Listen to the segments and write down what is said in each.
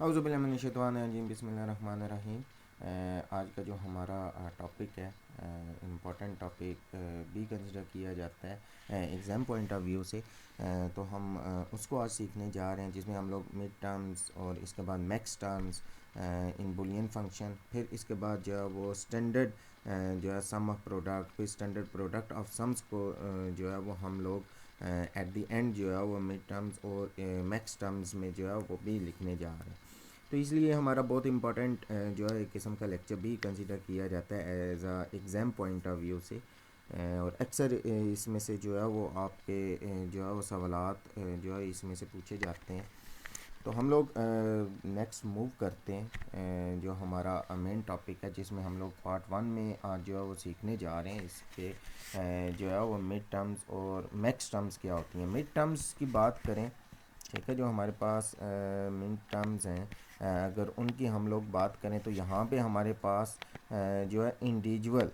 औज़ुबिल्लाहिमिनश्शैतानिर्रजीम बिस्मिल्लाहिर्रहमानिर्रहीम। आज का जो हमारा टॉपिक है, इम्पोर्टेंट टॉपिक भी कंसिडर किया जाता है एग्ज़ाम पॉइंट ऑफ व्यू से। तो हम उसको आज सीखने जा रहे हैं, जिसमें हम लोग मिड टर्म्स और इसके बाद max terms in Boolean function, फिर इसके बाद जो है वो स्टैंडर्ड जो है सम ऑफ प्रोडक्ट, फिर स्टैंडर्ड प्रोडक्ट ऑफ सम्स को जो है वो हम लोग एट द एंड जो है वो मिड टर्म्स और मैक्स टर्म्स में जो है वो भी लिखने जा रहे हैं। तो इसलिए हमारा बहुत इंपॉर्टेंट जो है एक किस्म का लेक्चर भी कंसिडर किया जाता है as a exam point of view से। और अक्सर इसमें से जो है वो आपके जो है वो सवालात जो है इसमें से पूछे जाते हैं। तो हम लोग नेक्स्ट मूव करते हैं जो हमारा मेन टॉपिक है, जिसमें हम लोग पार्ट 1 में आज जो है वो सीखने जा रहे हैं। इसके जो है वो मिड टर्म्स और मैक्स टर्म्स क्या होती हैं। मिड टर्म्स की बात करें, ठीक है, जो हमारे पास मिड टर्म्स हैं, अगर उनकी हम लोग बात करें तो यहाँ पे हमारे पास जो है इंडिविजुअल,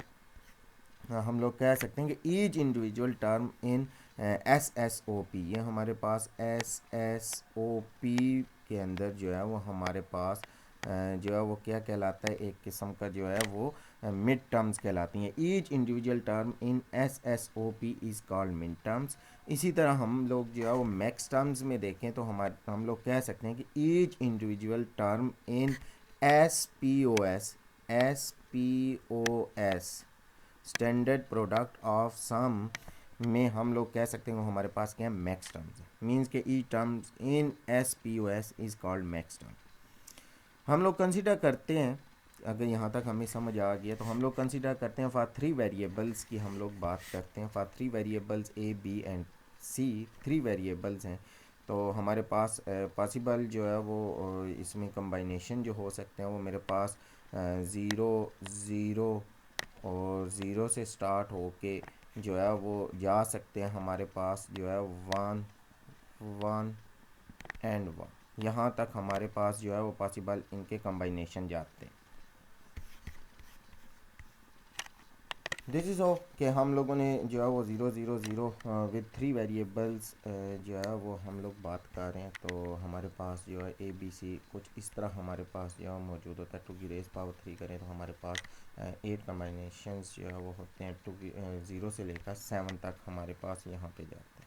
हम लोग कह सकते हैं कि each individual term in S S O P, ये हमारे पास एस एस ओ पी के अंदर जो है वो हमारे पास जो है वो क्या कहलाता है, एक किस्म का जो है वो मिड टर्म्स कहलाती हैं। Each individual term in S S O P is called mid terms. इसी तरह हम लोग जो है वो मैक्स टर्म्स में देखें तो हम लोग कह सकते हैं कि each individual term in S P O S standard product of sum में हम लोग कह सकते हैं वो हमारे पास क्या है, मैक्स टर्म्स है। मीन्स के ई terms in S P O S is called max term. हम लोग कंसिडर करते हैं, अगर यहाँ तक हमें समझ आ गया तो हम लोग कंसिडर करते हैं फॉर 3 वेरिएबल्स की हम लोग बात करते हैं। For 3 variables A B and C, 3 variables हैं। तो हमारे पास पॉसिबल जो है वो इसमें कम्बाइनेशन जो हो सकते हैं वो मेरे पास ज़ीरो ज़ीरो और ज़ीरो से स्टार्ट होके जो है वो जा सकते हैं हमारे पास जो है वन वन एंड वन, यहाँ तक हमारे पास जो है वो पॉसिबल इनके कम्बाइनेशन जाते हैं। दिस इज़ हो कि हम लोगों ने जो है वो zero zero zero with 3 variables जो है वो हम लोग बात कर रहे हैं। तो हमारे पास जो है ए बी सी कुछ इस तरह हमारे पास जो है मौजूद होता है। 2 की रेस पावर 3 करें तो हमारे पास 8 कम्बाइनेशंस जो है वो होते हैं। 2 की 0 से लेकर 7 तक हमारे पास यहाँ पे जाते हैं।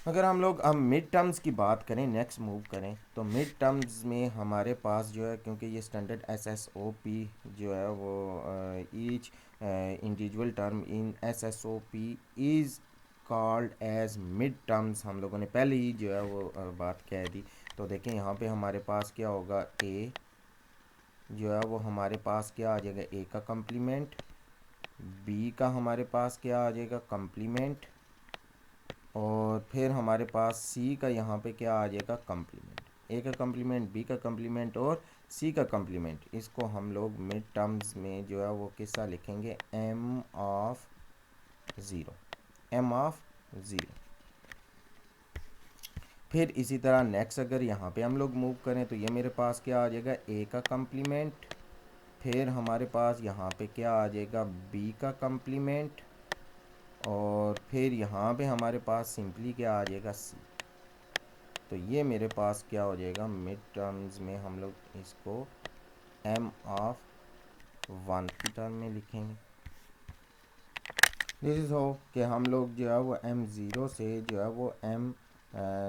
अगर हम मिड टर्म्स की बात करें, नेक्स्ट मूव करें, तो मिड टर्म्स में हमारे पास जो है, क्योंकि ये standard S S O P जो है वो each individual term in S S O P is called as mid terms, हम लोगों ने पहले ही जो है वो बात कह दी। तो देखें यहाँ पे हमारे पास क्या होगा, ए जो है वो हमारे पास क्या आ जाएगा, ए का कम्प्लीमेंट, बी का हमारे पास क्या आ जाएगा, कम्प्लीमेंट, और फिर हमारे पास सी का यहाँ पे क्या आ जाएगा, कम्प्लीमेंट। ए का कम्प्लीमेंट, बी का कम्प्लीमेंट और सी का कम्प्लीमेंट। इसको हम लोग मिड टर्म्स में जो है वो किस्सा लिखेंगे M of zero, M of zero. फिर इसी तरह नेक्स्ट अगर यहाँ पे हम लोग मूव करें तो ये मेरे पास क्या आ जाएगा, ए का कम्प्लीमेंट, फिर हमारे पास यहाँ पे क्या आ जाएगा, बी का कम्प्लीमेंट, और फिर यहाँ पे हमारे पास सिंपली क्या आ जाएगा, सी। तो ये मेरे पास क्या हो जाएगा, मिड टर्म्स में हम लोग इसको एम ऑफ वन की टर्म में लिखेंगे। दिस इज़ हो कि हम लोग जो है वो एम ज़ीरो से जो है वो एम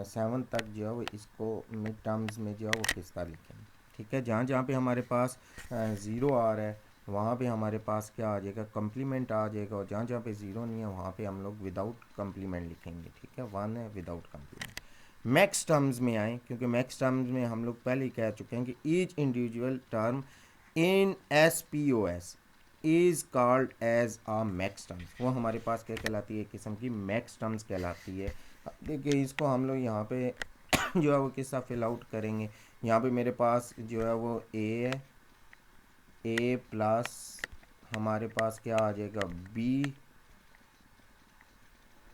7 तक जो है वो इसको मिड टर्म्स में जो है वो किस तरह लिखेंगे। ठीक है, जहाँ जहाँ पे हमारे पास ज़ीरो आ रहा है वहाँ पे हमारे पास क्या आ जाएगा, कम्प्लीमेंट आ जाएगा, और जहाँ जहाँ पे ज़ीरो नहीं है वहाँ पे हम लोग विदाउट कम्प्लीमेंट लिखेंगे। ठीक है, वन है विदाउट कम्प्लीमेंट। मैक्स टर्म्स में आए, क्योंकि मैक्स टर्म्स में हम लोग पहले ही कह चुके हैं कि each individual term in S P O S is called as a max terms. वो हमारे पास क्या कहलाती है, एक किस्म की मैक्स टर्म्स कहलाती है। देखिए इसको हम लोग यहाँ पे जो है वो किस्सा फिल आउट करेंगे। यहाँ पे मेरे पास जो है वो ए है, ए प्लस हमारे पास क्या आ जाएगा, बी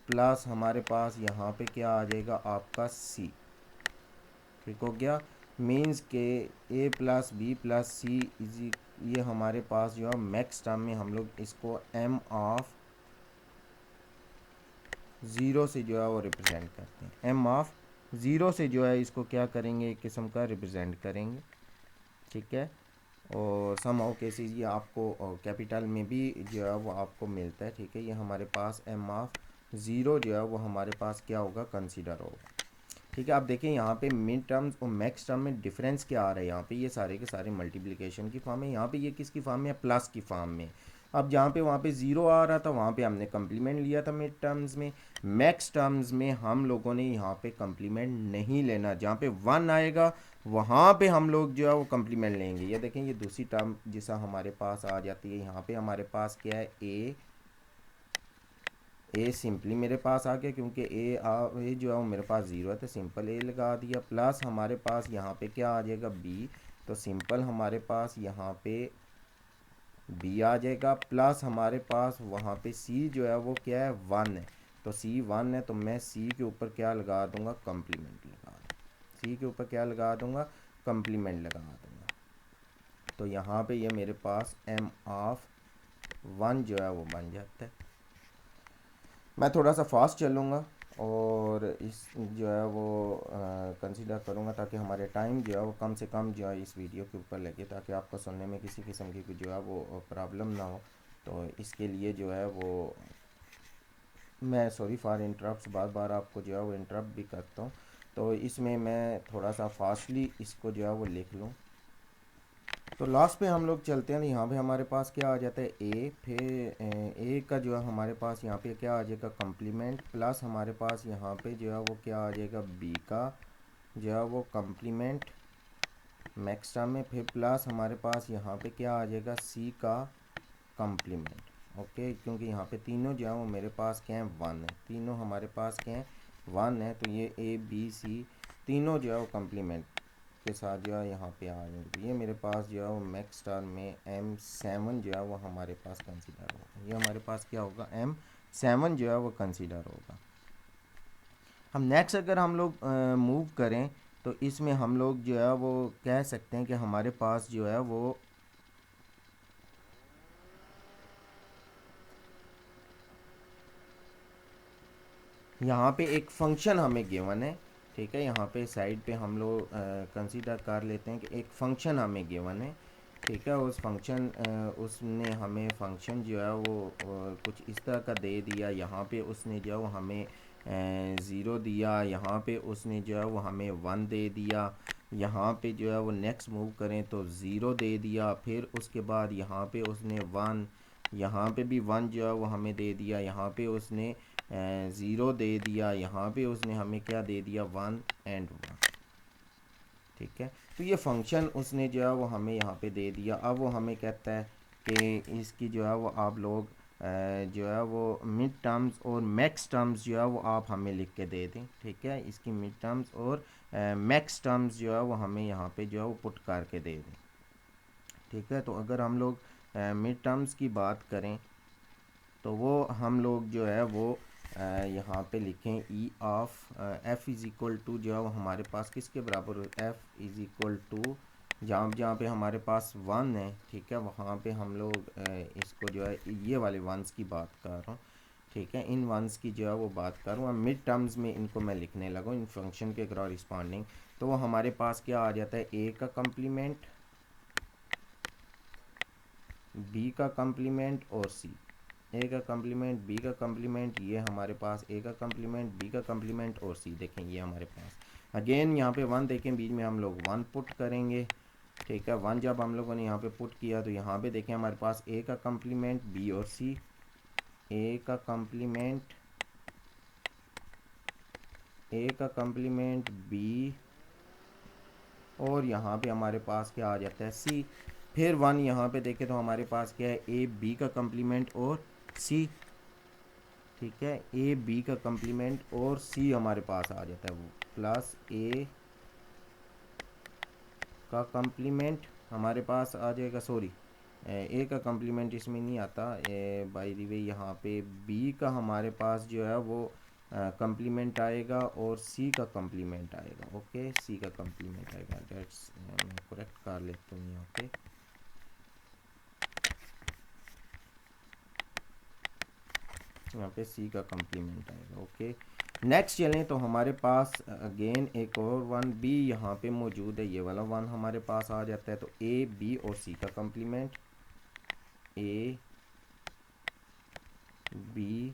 प्लस हमारे पास यहाँ पे क्या आ जाएगा, आपका सी। ठीक हो गया, मीन्स के A plus B plus C is, ये हमारे पास जो है मैक्स टर्म में हम लोग इसको एम ऑफ ज़ीरो से जो है वो रिप्रेजेंट करते हैं, एम ऑफ ज़ीरो से जो है इसको क्या करेंगे, एक किस्म का रिप्रेजेंट करेंगे, ठीक है। और सम ऑफ केसेस ये आपको कैपिटल में भी जो है वो आपको मिलता है, ठीक है। ये हमारे पास एम ऑफ ज़ीरो जो है वो हमारे पास क्या होगा, कंसीडर होगा, ठीक है। आप देखें यहाँ पे मिड टर्म्स और मैक्स टर्म में डिफरेंस क्या आ रहा है, यहाँ पे ये सारे के सारे मल्टीप्लिकेशन की फॉर्म है, यहाँ पे ये किसकी फॉर्म में है, प्लस की फॉर्म में। अब जहाँ पे वहाँ पे ज़ीरो आ रहा था वहाँ पे हमने कम्प्लीमेंट लिया था मिड टर्म्स में, मैक्स टर्म्स में हम लोगों ने यहाँ पे कम्प्लीमेंट नहीं लेना, जहाँ पे वन आएगा वहाँ पे हम लोग जो है वो कम्प्लीमेंट लेंगे। ये देखें ये दूसरी टर्म जैसा हमारे पास आ जाती है, यहाँ पे हमारे पास क्या है, ए सिंपली मेरे पास आ गया, क्योंकि ए जो है वो मेरे पास ज़ीरो है तो सिंपल ए लगा दिया, प्लस हमारे पास यहाँ पे क्या आ जाएगा, बी, तो सिंपल हमारे पास यहाँ पे बी आ जाएगा, प्लस हमारे पास वहाँ पे सी जो है वो क्या है, वन है, तो सी वन है, तो मैं सी के ऊपर क्या लगा दूंगा, कम्प्लीमेंट लगा दूँगा, सी के ऊपर क्या लगा दूंगा, कम्प्लीमेंट लगा दूंगा। तो यहाँ पे ये मेरे पास एम ऑफ वन जो है वो बन जाता है। मैं थोड़ा सा फास्ट चलूँगा और इस जो है वो कंसीडर करूँगा ताकि हमारे टाइम जो है वो कम से कम जो है इस वीडियो के ऊपर लगे, ताकि आपको सुनने में किसी किस्म की जो है वो प्रॉब्लम ना हो। तो इसके लिए जो है वो मैं सॉरी फॉर इंटरप्ट, बार बार आपको जो है वो इंटरप्ट भी करता हूँ, तो इसमें मैं थोड़ा सा फास्टली इसको जो है वो लिख लूँ। तो लास्ट पे हम लोग चलते हैं, यहाँ पे हमारे पास क्या आ जाता है, ए, फिर ए का जो है हमारे पास यहाँ पे क्या आ जाएगा, कम्प्लीमेंट, प्लस हमारे पास यहाँ पे जो है वो क्या आ जाएगा, बी का जो है वो कम्प्लीमेंट मैक्स टर्म में, फिर प्लस हमारे पास यहाँ पे क्या आ जाएगा, सी का कम्प्लीमेंट, ओके। क्योंकि यहाँ पे तीनों जो है वो मेरे पास क्या है, वन है, तीनों हमारे पास क्या है, वन है, तो ये ए बी सी तीनों जो है वो कम्प्लीमेंट के साथ जो है यहाँ पे आ जाएंगे। तो ये मेरे पास जो है वो मैक्स स्टार में एम सेवन जो है वो हमारे पास कंसीडर होगा, ये हमारे पास क्या होगा, एम सेवन जो है वो कंसीडर होगा। हम नेक्स्ट अगर हम लोग मूव करें तो इसमें हम लोग जो है वो कह सकते हैं कि हमारे पास जो है वो यहाँ पे एक फंक्शन हमें गिवन है, ठीक है। यहाँ पे साइड पे हम लोग कंसीडर कर लेते हैं कि एक फंक्शन हमें गिवन है, ठीक है। उस फंक्शन उसने हमें फंक्शन जो है वो कुछ इस तरह का दे दिया, यहाँ पे उसने जो है वो हमें ज़ीरो दिया, यहाँ पे उसने जो है वो हमें वन दे दिया, यहाँ पे जो है वो नेक्स्ट मूव करें तो ज़ीरो दे दिया, फिर उसके बाद यहाँ पे उसने वन, यहाँ पे भी वन जो है वो हमें दे दिया, यहाँ पे उसने ज़ीरो दे दिया, यहाँ पे उसने हमें क्या दे दिया, वन एंड वन, ठीक है। तो ये फंक्शन उसने जो है वो हमें यहाँ पे दे दिया। अब वो हमें कहता है कि इसकी जो है वो आप लोग जो है वो मिड टर्म्स और मैक्स टर्म्स जो है वो आप हमें लिख के दे दें, ठीक है। इसकी मिड टर्म्स और मैक्स टर्म्स जो है वो हमें यहाँ पे जो है वो पुट करके दे दें, ठीक है। तो अगर हम लोग मिड टर्म्स की बात करें तो वो हम लोग जो है वो यहाँ पे लिखें E of F is equal to जो है वो हमारे पास किसके बराबर हो, एफ़ इज़ इक्वल टू जहाँ जहाँ पे हमारे पास वन है, ठीक है, वहाँ पे हम लोग इसको जो है ये वाले वंस की बात कर रहा हूँ, ठीक है। इन वंस की जो है वो बात कर रहा हूँ, मिड टर्म्स में इनको मैं लिखने लगा इन फंक्शन के कॉरस्पॉन्डिंग। तो वो हमारे पास क्या आ जाता है, ए का कम्प्लीमेंट, बी का कम्प्लीमेंट और सी, ए का कम्प्लीमेंट, बी का कम्प्लीमेंट, ये हमारे पास ए का कम्प्लीमेंट, बी का कम्प्लीमेंट और सी, देखें ये हमारे पास अगेन यहाँ पे वन, देखें बीच में हम लोग वन पुट करेंगे, ठीक है। वन जब हम लोगों ने यहाँ पे पुट किया तो यहाँ पे देखें हमारे पास ए का कम्प्लीमेंट, बी और सी, ए का कम्प्लीमेंट, ए का कम्प्लीमेंट, बी, और यहाँ पे हमारे पास क्या आ जाता है, सी। फिर वन यहाँ पे देखें तो हमारे पास क्या है, ए बी का कम्प्लीमेंट और सी, ठीक है। ए बी का कम्प्लीमेंट और सी हमारे पास आ जाता है वो, प्लस ए का कम्प्लीमेंट हमारे पास आ जाएगा, सॉरी ए का कम्प्लीमेंट इसमें नहीं आता, बाय द वे यहाँ पे बी का हमारे पास जो है वो कम्प्लीमेंट आएगा और सी का कम्प्लीमेंट आएगा, ओके, सी का कम्प्लीमेंट आएगा, डेट्स मैं करेक्ट कर लेता हूँ यहाँ पे, यहाँ पे सी का कम्प्लीमेंट आएगा, ओके। नेक्स्ट चलें तो हमारे पास अगेन एक और वन बी यहाँ पे मौजूद है, ये वाला वन हमारे पास आ जाता है। तो ए बी और सी का कम्प्लीमेंट, ए बी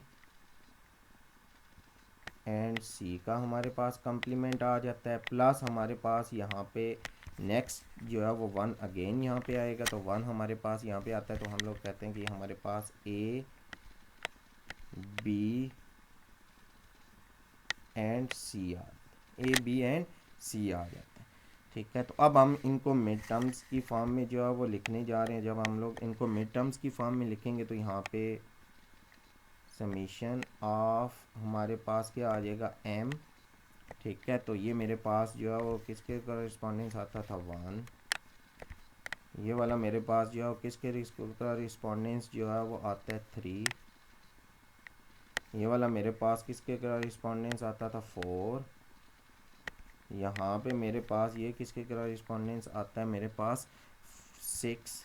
एंड सी का हमारे पास कम्प्लीमेंट आ जाता है, प्लस हमारे पास यहाँ पे नेक्स्ट जो है वो वन अगेन यहाँ पे आएगा। तो वन हमारे पास यहाँ पे आता है, तो हम लोग कहते हैं कि हमारे पास A B and C A B and C आ जाता है। ठीक है, तो अब हम इनको मिड टर्म्स की फॉर्म में जो है वो लिखने जा रहे हैं। जब हम लोग इनको मिड टर्म्स की फॉर्म में लिखेंगे तो यहाँ पे समीशन ऑफ हमारे पास क्या आ जाएगा, एम। ठीक है, तो ये मेरे पास जो है वो किसके कॉरेस्पॉन्डेंस आता था, वन। ये वाला मेरे पास जो है किसके कॉरेस्पॉन्डेंस जो है वो आता है, थ्री। ये वाला मेरे पास किसके कॉरेस्पॉन्डेंस आता था, फोर। यहाँ पे मेरे पास ये किसके कॉरेस्पॉन्डेंस आता है, मेरे पास सिक्स।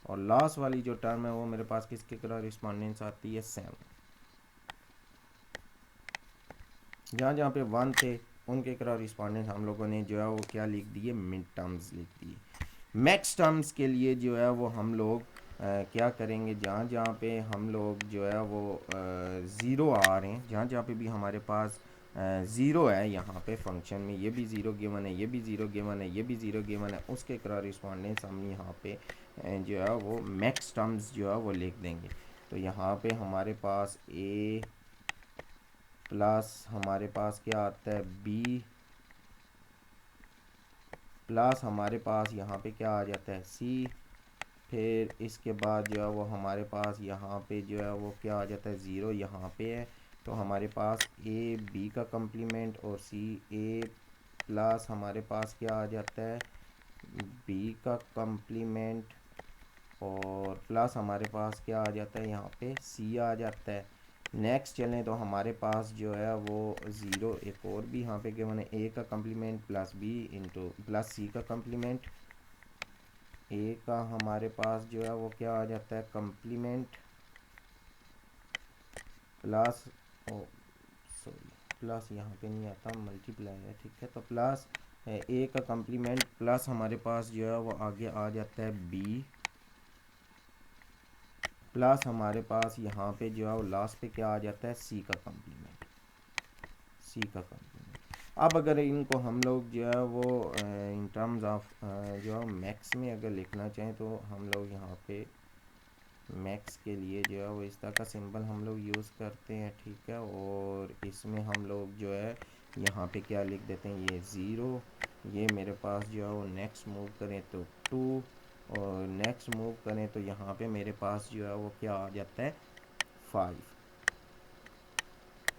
और लास्ट वाली जो टर्म है वो मेरे पास किसके कॉरेस्पॉन्डेंस आती है, सेवन। जहाँ जहाँ पे वन थे उनके कॉरेस्पॉन्डेंस हम लोगों ने जो है वो क्या लिख दिए, मिड टर्म्स लिख दिए। मैक्स टर्म्स के लिए जो है वो हम लोग क्या करेंगे, जहाँ जहाँ पे हम लोग जो है वो ज़ीरो आ रहे हैं, जहाँ जहाँ पे भी हमारे पास ज़ीरो है यहाँ पे फंक्शन में, ये भी ज़ीरो गिवन है, ये भी ज़ीरो गिवन है, ये भी ज़ीरो गिवन है, उसके कॉरेस्पॉन्डेंस हम यहाँ पे जो है वो मैक्स टर्म्स जो है वो लिख देंगे। तो यहाँ पे हमारे पास ए प्लस हमारे पास क्या आता है, बी प्लस हमारे पास यहाँ पे क्या आ जाता है, सी। फिर इसके बाद जो है वो हमारे पास यहाँ पे जो है वो क्या आ जाता है, ज़ीरो यहाँ पे है। तो हमारे पास ए बी का कम्प्लीमेंट और सी ए प्लस हमारे पास क्या आ जाता है, बी का कम्प्लीमेंट और प्लस हमारे पास क्या आ जाता है, यहाँ पे सी आ जाता है। नेक्स्ट चलें तो हमारे पास जो है वो ज़ीरो एक और भी यहाँ पे गिवन है, ए का complement plus B into plus C का कम्प्लीमेंट। ए का हमारे पास जो है वो क्या आ जाता है, कम्प्लीमेंट प्लस सॉरी प्लस यहाँ पे नहीं आता, मल्टीप्लाई है। ठीक है, तो प्लस ए का कम्प्लीमेंट प्लस हमारे पास जो है वो आगे आ जाता है बी प्लस हमारे पास यहाँ पे जो है वो लास्ट पे क्या आ जाता है, सी का कम्प्लीमेंट, सी का कम्प्लीमेंट। अब अगर इनको हम लोग जो है वो इन टर्म्स ऑफ जो है मैक्स में अगर लिखना चाहें तो हम लोग यहाँ पे मैक्स के लिए जो है वो इस तरह का सिंबल हम लोग यूज़ करते हैं। ठीक है, और इसमें हम लोग जो है यहाँ पे क्या लिख देते हैं, ये ज़ीरो। ये मेरे पास जो है वो नेक्स्ट मूव करें तो टू, और नेक्स्ट मूव करें तो यहाँ पे मेरे पास जो है वो क्या आ जाता है, फाइव।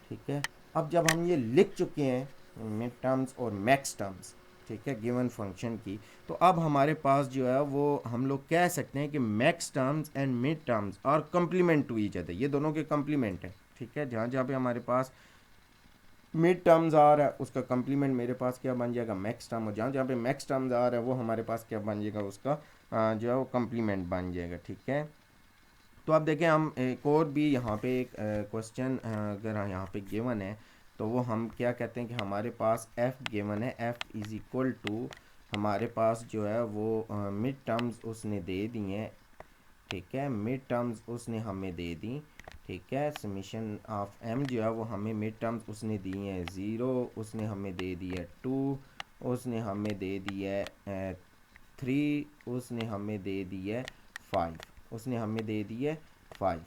ठीक है, अब जब हम ये लिख चुके हैं मिड टर्म्स और मैक्स टर्म्स, ठीक है, गिवन फंक्शन की, तो अब हमारे पास जो है वो हम लोग कह सकते हैं कि max terms and mid terms are complement to each other. ये दोनों के कम्प्लीमेंट है। ठीक है, जहाँ जहाँ पे हमारे पास मिड टर्म्स आ रहा है उसका कम्प्लीमेंट मेरे पास क्या बन जाएगा, मैक्स टर्म। और जहाँ जहाँ पे मैक्स टर्म्स आ रहा है वो हमारे पास क्या बन जाएगा, उसका जो है वो कम्प्लीमेंट बन जाएगा। ठीक है, तो अब देखें हम एक और भी यहाँ पे एक क्वेश्चन अगर यहाँ पे गिवन है तो वो हम क्या कहते हैं कि हमारे पास f गिवन है, f इज़ इक्वल टू हमारे पास जो है वो मिड टर्म्स उसने दे दी हैं। ठीक है, मिड टर्म्स उसने हमें दे दी। ठीक है, समीशन ऑफ m जो है वो हमें मिड टर्म्स उसने दी हैं, ज़ीरो उसने हमें दे दी है, टू उसने हमें दे दी है, थ्री उसने हमें दे दी है, फाइव उसने हमें दे दी है, फाइव।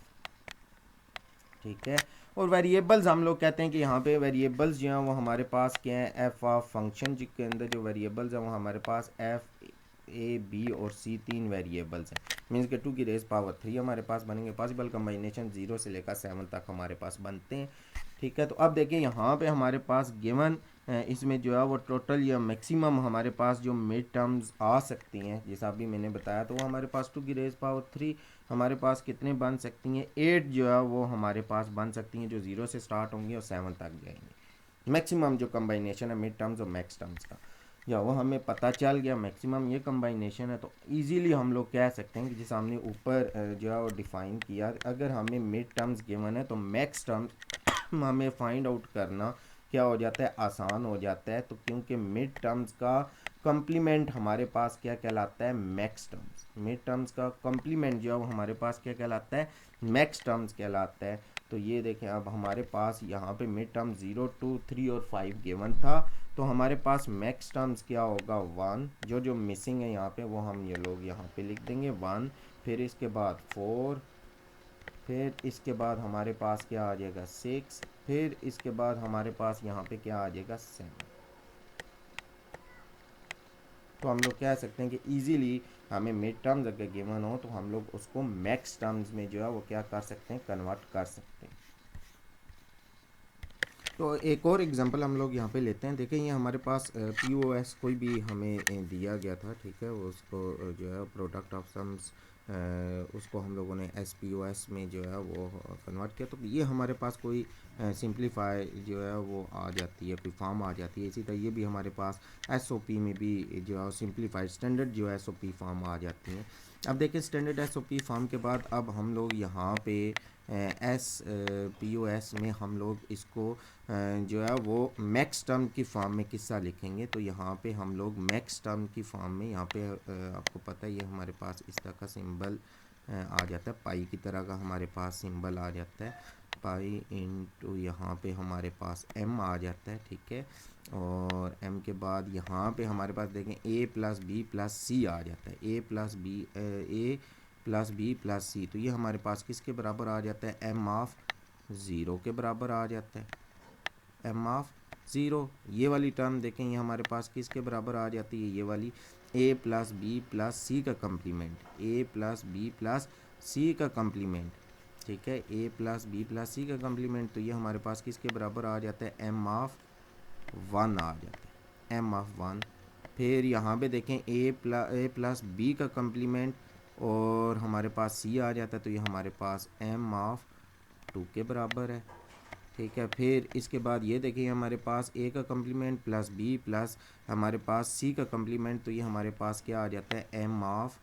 ठीक है, और वेरिएबल्स हम लोग कहते हैं कि यहाँ पे वेरिएबल्स जो हैं वो हमारे पास क्या है, एफ ऑफ फंक्शन के अंदर जो वेरिएबल्स हैं वो हमारे पास एफ ए बी और सी तीन वेरिएबल्स हैं। मीन्स के 2 की रेज पावर 3 हमारे पास बनेंगे। पॉसिबल कम्बाइनेशन 0 से लेकर 7 तक हमारे पास बनते हैं। ठीक है, तो अब देखिए यहाँ पे हमारे पास गिवन इसमें जो है वो टोटल या मैक्सिमम हमारे पास जो मिड टर्म्स आ सकती हैं, जैसा अभी मैंने बताया, तो वो हमारे पास 2 की रेज पावर 3 हमारे पास कितने बन सकती हैं, 8 जो है वो हमारे पास बन सकती हैं, जो 0 से स्टार्ट होंगी और 7 तक जाएंगी। मैक्सिमम जो कम्बाइनेशन है मिड टर्म्स और मैक्स टर्म्स का, या वो हमें पता चल गया मैक्सिमम ये कम्बाइनेशन है, तो इजीली हम लोग कह सकते हैं कि जैसे हमने ऊपर जो है वो डिफ़ाइन किया, अगर हमें मिड टर्म्स गिवन है तो मैक्स टर्म्स हमें फाइंड आउट करना क्या हो जाता है, आसान हो जाता है। तो क्योंकि मिड टर्म्स का कम्प्लीमेंट हमारे पास क्या कहलाता है, मैक्स टर्म्स। मिड टर्म्स का कम्प्लीमेंट जो है हमारे पास क्या कहलाता है, मैक्स टर्म्स कहलाता है। तो ये देखें, अब हमारे पास यहाँ पे मिड टर्म 0, 2, 3 और 5 गिवन था, तो हमारे पास मैक्स टर्म्स क्या होगा, 1। जो मिसिंग है यहाँ पे वो हम ये लोग यहाँ पे लिख देंगे 1, फिर इसके बाद 4, फिर इसके बाद हमारे पास क्या आ जाएगा 6, फिर इसके बाद हमारे पास यहाँ पे क्या आ जाएगा 7। तो हम लोग कह सकते हैं कि इजीली हमें मिड टर्म्स अगर गिवन हो तो हम लोग उसको मैक्स टर्म्स में जो है वो क्या कर सकते हैं, कन्वर्ट कर सकते हैं। तो एक और एग्जांपल हम लोग यहाँ पे लेते हैं। देखें, ये हमारे पास POS कोई भी हमें दिया गया था, ठीक है, वो उसको जो है प्रोडक्ट ऑफ सम्स उसको हम लोगों ने SPOS में जो है वो कन्वर्ट किया। तो ये हमारे पास कोई सिंप्लीफाई जो है वो आ जाती है, कोई फॉर्म आ जाती है। इसी तरह ये भी हमारे पास SOP में भी जो है सिंप्लीफाइड स्टैंडर्ड जो है SOP फॉर्म आ जाती हैं। अब देखिए, स्टैंडर्ड SOP फॉर्म के बाद अब हम लोग यहाँ पे POS में हम लोग इसको जो है वो मैक्स टर्म की फॉर्म में किस्सा लिखेंगे। तो यहाँ पे हम लोग मैक्स टर्म की फॉर्म में यहाँ पे आपको पता है ये हमारे पास इस तरह का सिंबल आ जाता है, पाई की तरह का हमारे पास सिंबल आ जाता है, पाई इनटू यहाँ पे हमारे पास m आ जाता है, ठीक है। और m के बाद यहाँ पे हमारे पास देखें a प्लस बी प्लस सी आ जाता है, a प्लस बी प्लस सी। तो ये हमारे पास किसके बराबर आ जाता है, m ऑफ 0 के बराबर आ जाता है, m ऑफ 0। ये वाली टर्म देखें, ये हमारे पास किसके बराबर आ जाती है, ये वाली a plus B plus C का complement, a plus B plus C का कम्प्लीमेंट, ठीक है, a plus B plus C का कम्प्लीमेंट। तो ये हमारे पास किसके बराबर आ जाता है, m ऑफ 1 आ जाता है, m ऑफ 1। फिर यहाँ पे देखें a प्लस बी का कम्प्लीमेंट और हमारे पास c आ जाता है, तो ये हमारे पास m ऑफ 2 के बराबर है, ठीक है। फिर इसके बाद ये देखिए हमारे पास a का कम्प्लीमेंट प्लस b प्लस हमारे पास c का कम्प्लीमेंट, तो ये हमारे पास क्या आ जाता है, m ऑफ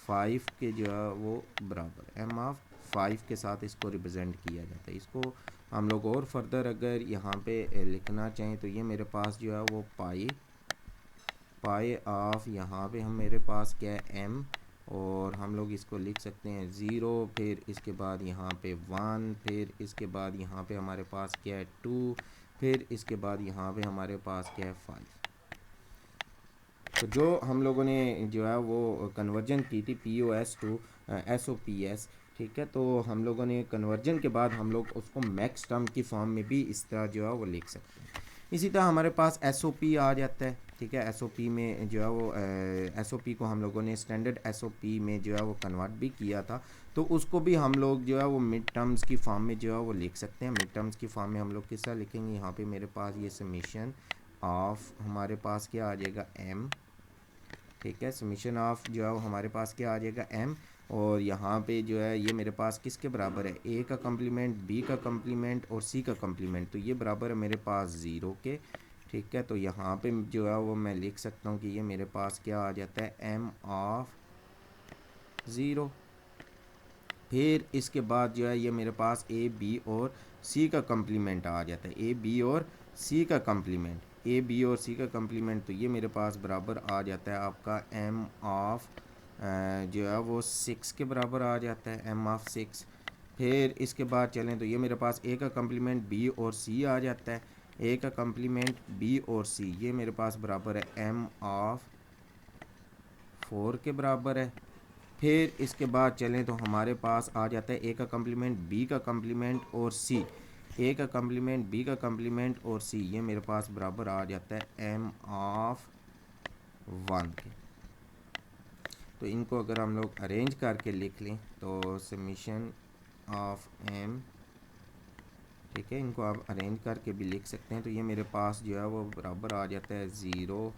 5 के जो है वो बराबर, m ऑफ 5 के साथ इसको रिप्रेजेंट किया जाता है। इसको हम लोग और फर्दर अगर यहाँ पे लिखना चाहें तो ये मेरे पास जो है वो पाई ऑफ यहाँ पे हम मेरे पास क्या है m, और हम लोग इसको लिख सकते हैं 0, फिर इसके बाद यहाँ पे 1, फिर इसके बाद यहाँ पे हमारे पास क्या है 2, फिर इसके बाद यहाँ पे हमारे पास क्या है 5। तो जो हम लोगों ने जो है वो कन्वर्जन की थी POS टू SOPS, ठीक है, तो हम लोगों ने कन्वर्जन के बाद हम लोग उसको मैक्स टर्म की फॉर्म में भी इस तरह जो है वो लिख सकते हैं। इसी तरह हमारे पास SOP आ जाता है, ठीक है। SOP में जो है वो SOP को हम लोगों ने स्टैंडर्ड SOP में जो है वो कन्वर्ट भी किया था, तो उसको भी हम लोग जो है वो मिड टर्म्स की फॉर्म में जो है वो लिख सकते हैं। मिड टर्म्स की फॉर्म में हम लोग किस तरह लिखेंगे, यहाँ पे मेरे पास ये समीशन ऑफ हमारे पास क्या आ जाएगा m, ठीक है, समीशन ऑफ जो है वो हमारे पास क्या आ जाएगा m, और यहाँ पे जो है ये मेरे पास किसके बराबर है, a का कम्प्लीमेंट, b का कम्प्लीमेंट और c का कम्प्लीमेंट, तो ये बराबर है मेरे पास 0 के, ठीक है। तो यहाँ पे जो है वो मैं लिख सकता हूँ कि ये मेरे पास क्या आ जाता है, m ऑफ 0। फिर इसके बाद जो है ये मेरे पास a b और c का कम्प्लीमेंट आ जाता है, a b और c का कम्प्लीमेंट, a b और c का कम्प्लीमेंट, तो ये मेरे पास बराबर आ जाता है आपका m ऑफ जो है वो 6 के बराबर आ जाता है, m ऑफ 6। फिर इसके बाद चलें तो ये मेरे पास a का कम्प्लीमेंट b और c आ जाता है, a का कम्प्लीमेंट b और c, ये मेरे पास बराबर है m ऑफ 4 के बराबर है। फिर इसके बाद चलें तो हमारे पास आ जाता है a का कम्प्लीमेंट, b का कम्प्लीमेंट और c, a का कम्प्लीमेंट, b का कम्प्लीमेंट और c, ये मेरे पास बराबर आ जाता है m ऑफ 1 के। तो इनको अगर हम लोग अरेंज करके लिख लें तो समीशन ऑफ m, ठीक है, इनको आप अरेंज करके भी लिख सकते हैं। तो ये मेरे पास जो है वो बराबर आ जाता है 0,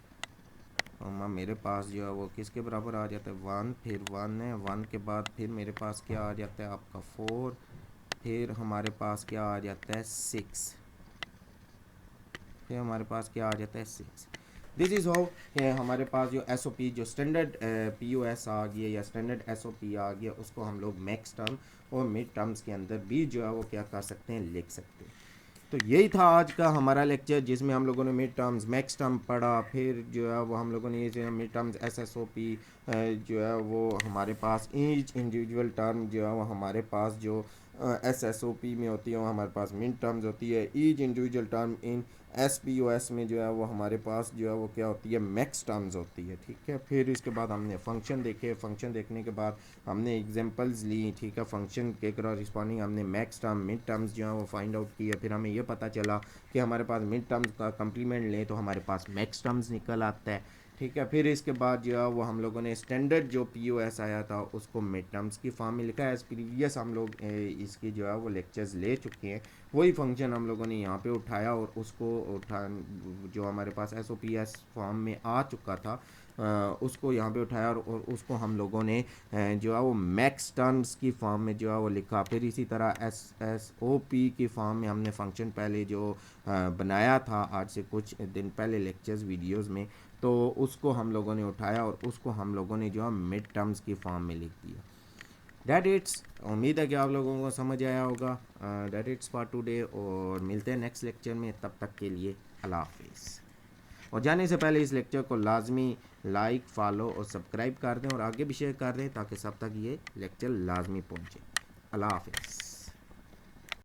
मेरे पास जो है वो किसके बराबर आ जाता है 1, फिर 1 है, 1 के बाद फिर मेरे पास क्या आ जाता है आपका 4, फिर हमारे पास क्या आ जाता है 6, फिर हमारे पास क्या आ जाता है 6। दिस इज़ हाउ हमारे पास जो एस ओ पी जो स्टैंडर्ड पी ओ एस आ गया या स्टैंडर्ड एस ओ पी आ गया, उसको हम लोग मैक्स टर्म और मिड टर्म्स के अंदर भी जो है वो क्या कर सकते हैं, लिख सकते हैं। तो यही था आज का हमारा लेक्चर, जिसमें हम लोगों ने मिड टर्म्स मैक्स टर्म पढ़ा, फिर जो है वो हम लोगों ने ये जो mid terms S S O P जो है वो हमारे पास ईच इंडिविजुअल टर्म जो है वो हमारे पास जो एस एस ओ पी में होती है वो हमारे पास मिड टर्म्स होती है। Each individual term in S P O S में जो है वो हमारे पास जो है वो क्या होती है, मैक्स टर्म्स होती है। ठीक है, फिर इसके बाद हमने फंक्शन देखे, फंक्शन देखने के बाद हमने एग्जांपल्स ली। ठीक है, फंक्शन के कॉरस्पॉन्डिंग हमने मैक्स टर्म मिड टर्म्स जो है वो फाइंड आउट किए। फिर हमें ये पता चला कि हमारे पास मिड टर्म्स का कंप्लीमेंट लें तो हमारे पास मैक्स टर्म्स निकल आता है। ठीक है, फिर इसके बाद जो है वो हम लोगों ने स्टैंडर्ड जो पी ओ एस आया था उसको मिड टर्म्स की फॉर्म में लिखा है। एज प्रीवियस हम लोग इसकी जो है वो लेक्चर्स ले चुके हैं। वही फंक्शन हम लोगों ने यहाँ पे उठाया और उसको उठा जो हमारे पास S O P S form में आ चुका था उसको यहाँ पे उठाया और उसको हम लोगों ने जो है वो मैक्स टर्म्स की फॉर्म में जो है वो लिखा। फिर इसी तरह एस एस ओ पी की फॉर्म में हमने फंक्शन पहले जो बनाया था आज से कुछ दिन पहले लेक्चर्स वीडियोस में, तो उसको हम लोगों ने उठाया और उसको हम लोगों ने जो है मिड टर्म्स की फॉर्म में लिख दिया। डैट इट्स, उम्मीद है कि आप लोगों को समझ आया होगा। डैट इट्स फॉर टुडे, और मिलते हैं नेक्स्ट लेक्चर में। तब तक के लिए अल्लाह हाफिज़। और जाने से पहले इस लेक्चर को लाजमी लाइक, फॉलो और सब्सक्राइब कर दें और आगे भी शेयर कर दें ताकि सब तक ये लेक्चर लाजमी पहुँचे। अल्लाह हाफिज़।